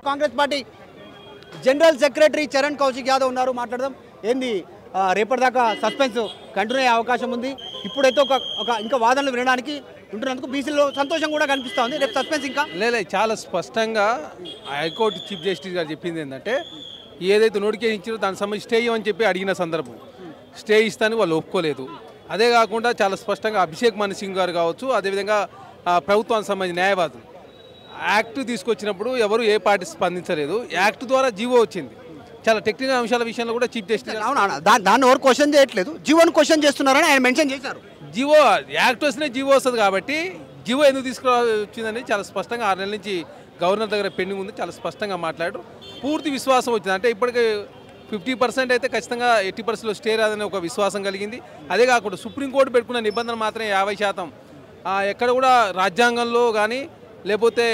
Congress party general secretary Charan Kaushik Yadav ఉన్నారు. మాట్లాడదాం. ఏంది రేపటిదాకా సస్పెన్స్ కంటిన్యూ అయ్యే అవకాశం ఉంది. ఇప్పుడైతే ఒక ఇంకా వాదనలు వినడానికి ఉంటున్నందుకు బీసీలో సంతోషం కూడా కనిపిస్తూ ఉంది. రేపు సస్పెన్స్ ఇంకా లేదు, చాలా స్పష్టంగా హైకోర్టు చీఫ్ జస్టిస్ గారు చెప్పింది ఏంటంటే ఏదైతే నోటిఫికేషన్ ఇచ్చారో దానికి సంబంధించి స్టే ఇవ్వని చెప్పి అడిగిన సందర్భం స్టే ఇస్తానికి వాళ్ళు ఒప్పుకోలేదు. అదే కాకుండా చాలా స్పష్టంగా అభిషేక్ మను సింగ్ గారు కావచ్చు, అదేవిధంగా ప్రభుత్వానికి సంబంధించిన న్యాయవాదులు యాక్ట్ తీసుకొచ్చినప్పుడు ఎవరు ఏ పార్టీ స్పందించలేదు. యాక్ట్ ద్వారా జీవో వచ్చింది. చాలా టెక్నికల్ అంశాల విషయంలో కూడా చీఫ్ జస్టిస్ దాన్ని ఎవరు క్వశ్చన్ చేయట్లేదు, జీవోని క్వశ్చన్ చేస్తున్నారని ఆయన మెన్షన్ చేశారు. జీవో యాక్ట్ వస్తేనే జీవో వస్తుంది కాబట్టి జీవో ఎందుకు తీసుకురావచ్చిందని చాలా స్పష్టంగా 6 నెలల నుంచి గవర్నర్ దగ్గర పెండింగ్ ఉంది. చాలా స్పష్టంగా మాట్లాడారు. పూర్తి విశ్వాసం వచ్చింది. అంటే ఇప్పటికే 50% అయితే ఖచ్చితంగా 80% స్టే రాదని ఒక విశ్వాసం కలిగింది. అదే కాకుండా సుప్రీంకోర్టు పెట్టుకున్న నిబంధన మాత్రమే 50%. ఎక్కడ కూడా రాజ్యాంగంలో కానీ లేకపోతే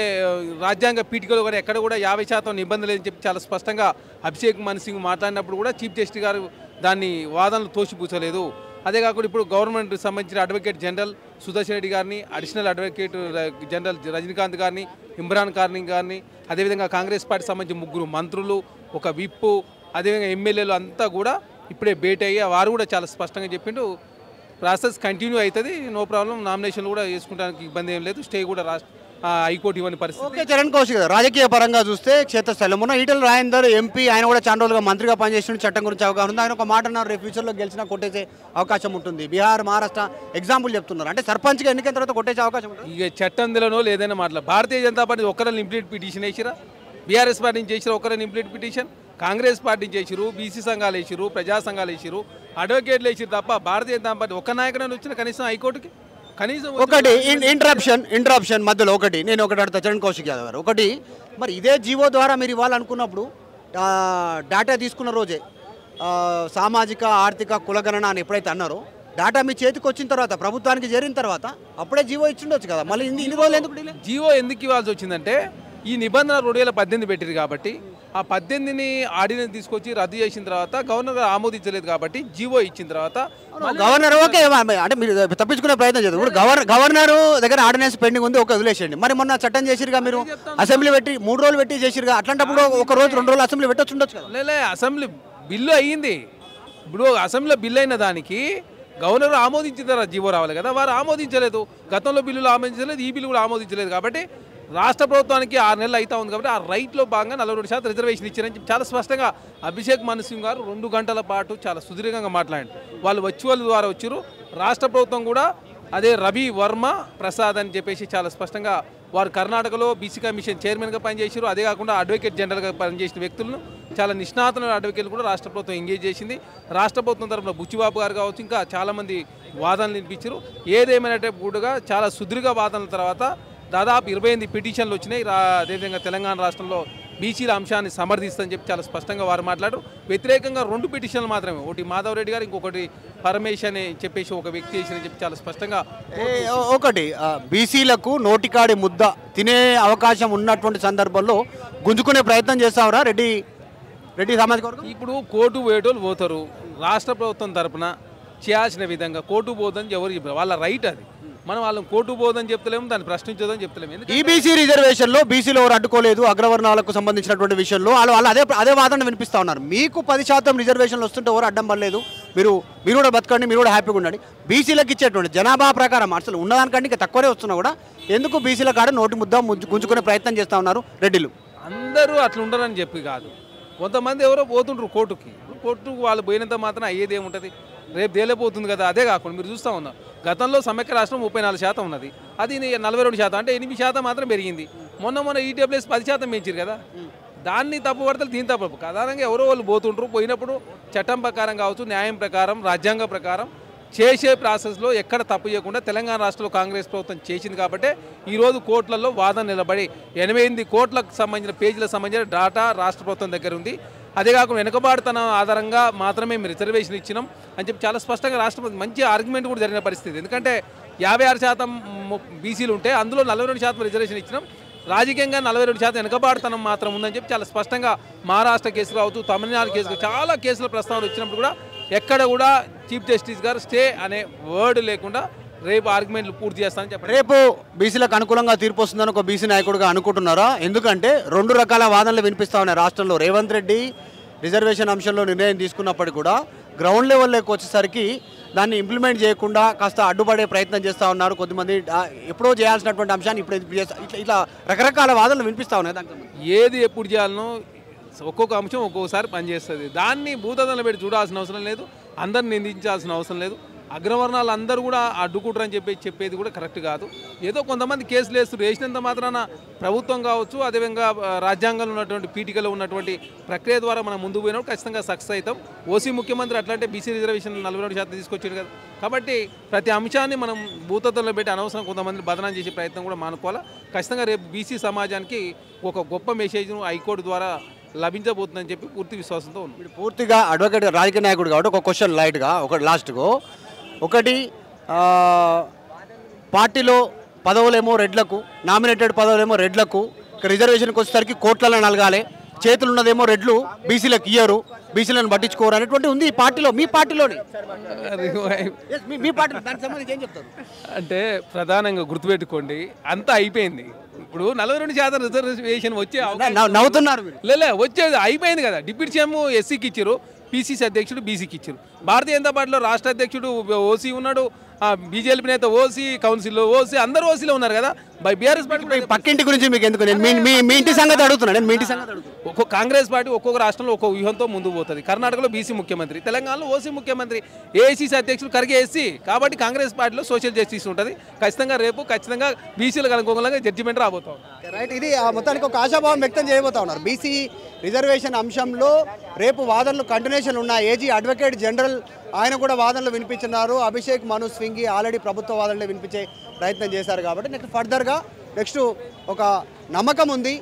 రాజ్యాంగ పీఠికలో కానీ ఎక్కడ కూడా 50% నిబంధన లేదని చెప్పి చాలా స్పష్టంగా అభిషేక్ మను సింగ్ మాట్లాడినప్పుడు కూడా చీఫ్ జస్టిస్ గారు దాన్ని వాదనలు తోసిపుచ్చలేదు. అదే కాకుండా ఇప్పుడు గవర్నమెంట్ సంబంధించిన అడ్వకేట్ జనరల్ సుదర్శన్ రెడ్డి గారిని, అడిషనల్ అడ్వకేట్ జనరల్ రజనీకాంత్ గారిని, ఇమ్రాన్ ఖాన్ గారిని, అదేవిధంగా కాంగ్రెస్ పార్టీ సంబంధించిన 3 మంత్రులు, ఒక విప్పు, అదేవిధంగా ఎమ్మెల్యేలు అంతా కూడా ఇప్పుడే భేటీ అయ్యి వారు కూడా చాలా స్పష్టంగా చెప్పిండు ప్రాసెస్ కంటిన్యూ అవుతుంది, నో ప్రాబ్లం, నామినేషన్లు కూడా వేసుకోవడానికి ఇబ్బంది ఏం లేదు, స్టే కూడా హైకోర్టు ఇవ్వని పరిస్థితి. ఓకే చరణ్ కౌశిక్ గారు, రాజకీయ పరంగా చూస్తే క్షేత్రస్థాయిలో మొన్న ఈటెల రాజేందర్ ఎంపీ, ఆయన కూడా చాలా రోజులుగా మంత్రిగా పనిచేసిన చట్టం గురించి అవగాహన ఉంది. ఆయన ఒక మాట అన్నారు, రేపు ఫ్యూచర్లో గెలిచినా కొట్టేసే అవకాశం ఉంటుంది. బీహార్, మహారాష్ట్ర ఎగ్జాంపుల్ చెప్తున్నారు. అంటే సర్పంచ్గా ఎన్నికైన తర్వాత కొట్టేసే అవకాశం ఉంటుంది. ఇక చట్టంలోనో లేదైనా మాట్లాడు. భారతీయ జనతా పార్టీ ఒక్కరిని ఇంప్లీట్ పిటిషన్ వేసిరా, బీఆర్ఎస్ పార్టీ నుంచి చేసిరా ఒకరిని ఇంప్లీట్ పిటిషన్, కాంగ్రెస్ పార్టీ చేసిరు, బీసీ సంఘాలు వేసిరు, ప్రజా సంఘాలు వేసిరు, అడ్వకేట్లు వేసిరు తప్ప భారతీయ జనతా పార్టీ ఒక్క నాయకుడు వచ్చిన కనీసం హైకోర్టుకి కనీసం ఒకటి ఇంటరప్షన్ మధ్యలో నేను ఒకటి అడుగుతా చరణ్ కౌశిక్ యాదవ్ గారు. ఒకటి, మరి ఇదే జీవో ద్వారా మీరు ఇవ్వాలనుకున్నప్పుడు డేటా తీసుకున్న రోజే సామాజిక ఆర్థిక కులగణన అని ఎప్పుడైతే అన్నారో, డేటా మీ చేతికి వచ్చిన తర్వాత ప్రభుత్వానికి చేరిన తర్వాత అప్పుడే జీవో ఇచ్చిండొచ్చు కదా. మళ్ళీ ఇన్ని రోజులు ఎందుకు జీవో ఎందుకు ఇవ్వాల్సి వచ్చిందంటే ఈ నిబంధన 2018 పెట్టింది కాబట్టి ఆ 18ని ఆర్డినెన్స్ తీసుకొచ్చి రద్దు చేసిన తర్వాత గవర్నర్ ఆమోదించలేదు కాబట్టి జీవో ఇచ్చిన తర్వాత గవర్నర్ ఓకే అంటే మీరు తప్పించుకునే ప్రయత్నం చేస్తారు. ఇప్పుడు గవర్నర్ దగ్గర ఆర్డినెన్స్ పెండింగ్ ఉంది, ఒక వదిలేసేయండి. మరి మొన్న చట్టం చేసిరుగా, మీరు అసెంబ్లీ పెట్టి 3 రోజులు పెట్టి చేసిరుగా, అట్లాంటప్పుడు 1 రోజు 2 రోజులు అసెంబ్లీ పెట్టొచ్చు ఉండొచ్చు కదా. లే, అసెంబ్లీ బిల్లు అయ్యింది. ఇప్పుడు అసెంబ్లీలో బిల్లు అయిన దానికి గవర్నర్ ఆమోదించిన తర్వాత జీవో రావాలి కదా. వారు ఆమోదించలేదు, గతంలో బిల్లులు ఆమోదించలేదు, ఈ బిల్లు కూడా ఆమోదించలేదు. కాబట్టి రాష్ట్ర ప్రభుత్వానికి 6 నెలలు అవుతా ఉంది కాబట్టి ఆ రైట్లో భాగంగా 42% రిజర్వేషన్ ఇచ్చారని చెప్పి చాలా స్పష్టంగా అభిషేక్ మను సింగ్ గారు 2 గంటల పాటు చాలా సుదీర్ఘంగా మాట్లాడారు. వాళ్ళు వర్చువల్ ద్వారా వచ్చారు. రాష్ట్ర ప్రభుత్వం కూడా అదే రవి వర్మ ప్రసాద్ అని చెప్పేసి చాలా స్పష్టంగా వారు కర్ణాటకలో బీసీ కమిషన్ చైర్మన్గా పనిచేసారు. అదే కాకుండా అడ్వకేట్ జనరల్గా పనిచేసిన వ్యక్తులను చాలా నిష్ణాతులైన అడ్వకేట్లు కూడా రాష్ట్ర ప్రభుత్వం ఎంగేజ్ చేసింది. రాష్ట్ర ప్రభుత్వం తరఫున బుచ్చిబాబు గారు కావచ్చు, ఇంకా చాలామంది వాదనలు వినిపించారు. ఏదేమైనా కూడా చాలా సుదీర్ఘ వాదనల తర్వాత దాదాపు 28 పిటిషన్లు వచ్చినాయి. అదేవిధంగా తెలంగాణ రాష్ట్రంలో బీసీల అంశాన్ని సమర్థిస్తుందని చెప్పి చాలా స్పష్టంగా వారు మాట్లాడారు. వ్యతిరేకంగా 2 పిటిషన్లు మాత్రమే, ఒకటి మాధవ్ రెడ్డి గారు, ఇంకొకటి పరమేశ్ అని చెప్పేసి ఒక వ్యక్తి చేసిన చెప్పి చాలా స్పష్టంగా. ఒకటి, బీసీలకు నోటికాడి ముద్ద తినే అవకాశం ఉన్నటువంటి సందర్భంలో గుంజుకునే ప్రయత్నం చేస్తావరా రెడ్డి సామాజిక వర్గం? ఇప్పుడు కోర్టు వేటోలు పోతారు. రాష్ట్ర ప్రభుత్వం తరఫున చేయాల్సిన విధంగా కోర్టు పోదని ఎవరు చెప్పారు, వాళ్ళ రైట్ అది. మనం వాళ్ళని కోర్టు పోదని చెప్తలేము, దాన్ని ప్రశ్నించదని చెప్తలేము. ఈబీసీ రిజర్వేషన్లో బీసీలో ఎవరు అడ్డుకోలేదు, అగ్రవర్ణాలకు సంబంధించినటువంటి విషయంలో వాళ్ళు అదే వాదన వినిపిస్తూ ఉన్నారు. మీకు 10% రిజర్వేషన్లు వస్తుంటే ఎవరు అడ్డం పడలేదు, మీరు కూడా బతకండి, మీరు కూడా హ్యాపీగా ఉండండి. బీసీలకు ఇచ్చేటువంటి జనాభా ప్రకారం అసలు ఉన్నదానికంటే ఇంకా తక్కువనే వస్తున్నా కూడా ఎందుకు బీసీల కాడ నోటి ముద్ద గుంజుకునే ప్రయత్నం చేస్తూ ఉన్నారు రెడ్డిలు? అందరూ అట్లా ఉండరని చెప్పి కాదు, కొంతమంది ఎవరో పోతుంటారు కోర్టుకు వాళ్ళు పోయినంత మాత్రం అయ్యేది ఏముంటుంది, రేపు తేలిపోతుంది కదా. అదే కాకుండా మీరు చూస్తూ ఉన్నారు, గతంలో సమైక్య రాష్ట్రం 34% ఉన్నది, అది 42%, అంటే 8% మాత్రం పెరిగింది. మొన్న ఈడబ్ల్యూఎస్ 10% పెంచారు కదా. దాన్ని తప్పు పడతారు, దీని తప్పు. ప్రధానంగా ఎవరో వాళ్ళు పోతుంటారు, పోయినప్పుడు చట్టం ప్రకారం కావచ్చు, న్యాయం ప్రకారం, రాజ్యాంగ ప్రకారం చేసే ప్రాసెస్లో ఎక్కడ తప్పు చేయకుండా తెలంగాణ రాష్ట్రంలో కాంగ్రెస్ ప్రభుత్వం చేసింది కాబట్టి ఈరోజు కోర్టులలో వాదన నిలబడి 88 కోట్లకు సంబంధించిన పేజీలకు సంబంధించిన డాటా రాష్ట్ర ప్రభుత్వం దగ్గర ఉంది. అదే కాకుండా వెనుకబాటుతనం ఆధారంగా మాత్రమే మేము రిజర్వేషన్ ఇచ్చినాం అని చెప్పి చాలా స్పష్టంగా రాష్ట్రపతి మంచి ఆర్గ్యుమెంట్ కూడా జరిగిన పరిస్థితి. ఎందుకంటే 56% బీసీలు ఉంటే అందులో 42% రిజర్వేషన్ ఇచ్చినాం, రాజకీయంగా 42% వెనుకబాటుతనం మాత్రం ఉందని చెప్పి చాలా స్పష్టంగా మహారాష్ట్ర కేసు కావచ్చు, తమిళనాడు కేసు, చాలా కేసుల ప్రస్తావన వచ్చినప్పుడు కూడా ఎక్కడ కూడా చీఫ్ జస్టిస్ గారు స్టే అనే వర్డ్ లేకుండా రేపు ఆర్గ్యుమెంట్లు పూర్తి చేస్తానని చెప్పండి. రేపు బీసీలకు అనుకూలంగా తీర్పు వస్తుందని ఒక బీసీ నాయకుడిగా అనుకుంటున్నారా? ఎందుకంటే 2 రకాల వాదనలు వినిపిస్తా ఉన్నాయి రాష్ట్రంలో. రేవంత్ రెడ్డి రిజర్వేషన్ అంశంలో నిర్ణయం తీసుకున్నప్పటికీ కూడా గ్రౌండ్ లెవెల్లోకి వచ్చేసరికి దాన్ని ఇంప్లిమెంట్ చేయకుండా కాస్త అడ్డుపడే ప్రయత్నం చేస్తూ ఉన్నారు కొంతమంది. ఎప్పుడో చేయాల్సినటువంటి అంశాన్ని ఇప్పుడు ఇట్లా రకరకాల వాదనలు వినిపిస్తూ ఉన్నాయి. దానికి ఏది ఎప్పుడు చేయాలనో ఒక్కొక్క అంశం ఒక్కొక్కసారి పనిచేస్తుంది. దాన్ని భూతదంలో పెట్టి చూడాల్సిన అవసరం లేదు, అందరిని నిందించాల్సిన అవసరం లేదు. అగ్రవర్ణాలు అందరూ కూడా అడ్డుకుంటారని చెప్పేది కూడా కరెక్ట్ కాదు. ఏదో కొంతమంది కేసులు వేసినంత మాత్రాన ప్రభుత్వం కావచ్చు, అదేవిధంగా రాజ్యాంగంలో ఉన్నటువంటి పీఠికలో ఉన్నటువంటి ప్రక్రియ ద్వారా మనం ముందుకు పోయినప్పుడు ఖచ్చితంగా సక్సెస్ అవుతాం. ఓసీ ముఖ్యమంత్రి అట్లాంటి బీసీ రిజర్వేషన్ 42% తీసుకొచ్చాడు కదా. కాబట్టి ప్రతి అంశాన్ని మనం భూతత్వంలో పెట్టి అనవసరం కొంతమందిని బదనాం చేసే ప్రయత్నం కూడా మానుకోవాలా. ఖచ్చితంగా రేపు బీసీ సమాజానికి ఒక గొప్ప మెసేజ్ను హైకోర్టు ద్వారా లభించబోతుందని చెప్పి పూర్తి విశ్వాసంతో ఉంది. ఇప్పుడు పూర్తిగా అడ్వకేట్ రాజకీయ నాయకుడు కాబట్టి ఒక క్వశ్చన్ లైట్గా లాస్ట్కు ఒకటి, పార్టీలో పదవులేమో రెడ్లకు, నామినేటెడ్ పదవులేమో రెడ్లకు, రిజర్వేషన్కి వచ్చేసరికి కోట్లలో నలగాలి, చేతులు ఉన్నదేమో రెడ్లు, బీసీలకు ఇయ్యరు, బీసీలను పట్టించుకోరు అనేటువంటి ఉంది ఈ పార్టీలో. మీ పార్టీలోని మీ పార్టీలో దానికి సంబంధించి ఏం చెప్తారు? అంటే ప్రధానంగా గుర్తుపెట్టుకోండి, అంతా అయిపోయింది. ఇప్పుడు 42% రిజర్వేషన్ వచ్చే నవ్వుతున్నారు వచ్చేది అయిపోయింది కదా. డిప్యూటీ సీఎం ఎస్సీకి ఇచ్చారు, పిసిసి అధ్యక్షుడు బీసీకి ఇచ్చారు. భారతీయ జనతా పార్టీలో రాష్ట్ర అధ్యక్షుడు ఓసీ ఉన్నాడు, బీజేపీ నేత ఓసీ, కౌన్సిల్లో ఓసీ, అందరూ ఓసీలో ఉన్నారు కదా. బీఆర్ఎస్ పార్టీ పక్కింటి గురించి మీకు ఎందుకు? మీ ఇంటి సంగతి అడుగుతున్నాను నేను. మీ ఇంటి సంగతి అడుగుతున్నాను. ఒక్కొక్క కాంగ్రెస్ పార్టీ ఒక్కొక్క రాష్ట్రంలో ఒక్కొక్క వ్యూహంతో ముందుకు పోతుంది. కర్ణాటకలో బీసీ ముఖ్యమంత్రి, తెలంగాణలో ఓసీ ముఖ్యమంత్రి, ఏఐసీసీ అధ్యక్షుడు ఖర్గే ఎస్సీ. కాబట్టి కాంగ్రెస్ పార్టీలో సోషల్ జస్టిస్ ఉంటుంది. ఖచ్చితంగా బీసీలకు అనుకూలంగా జడ్జిమెంట్ రాబోతాం. రైట్, ఇది మొత్తానికి ఒక ఆశాభావం వ్యక్తం చేయబోతా ఉన్నారు. బీసీ రిజర్వేషన్ అంశంలో రేపు వాదనలు కంటిన్యూషన్ ఉన్నాయి. ఏజీ అడ్వకేట్ జనరల్ ఆయన కూడా వాదనలు వినిపించున్నారు. అభిషేక్ మను స్వింగి ఆల్రెడీ ప్రభుత్వ వాదనలు వినిపించే ప్రయత్నం చేశారు. కాబట్టి నెక్స్ట్ ఒక నమ్మకం ఉంది,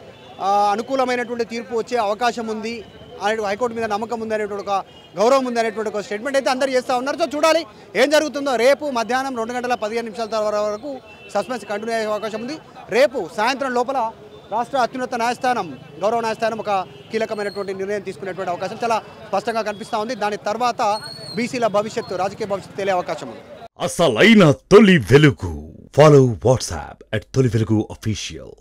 అనుకూలమైనటువంటి తీర్పు వచ్చే అవకాశం ఉంది, హైకోర్టు మీద నమ్మకం ఉంది అనేటువంటి ఒక గౌరవం ఉంది అనేటువంటి ఒక స్టేట్మెంట్ అయితే అందరూ చేస్తూ ఉన్నారు. సో చూడాలి ఏం జరుగుతుందో. రేపు మధ్యాహ్నం 2:15 వరకు సస్పెన్స్ కంటిన్యూ అయ్యే అవకాశం ఉంది. రేపు సాయంత్రం లోపల రాష్ట్ర అత్యున్నత న్యాయస్థానం, గౌరవ న్యాయస్థానం ఒక కీలకమైనటువంటి నిర్ణయం తీసుకునేటువంటి అవకాశం చాలా స్పష్టంగా కనిపిస్తూ ఉంది. దాని తర్వాత బీసీల భవిష్యత్తు, రాజకీయ భవిష్యత్తు తెలియ అవకాశం ఉంది. అసలైన తొలి వెలుగు. ఫాలో వాట్సాప్ @తొలి వెలుగు official.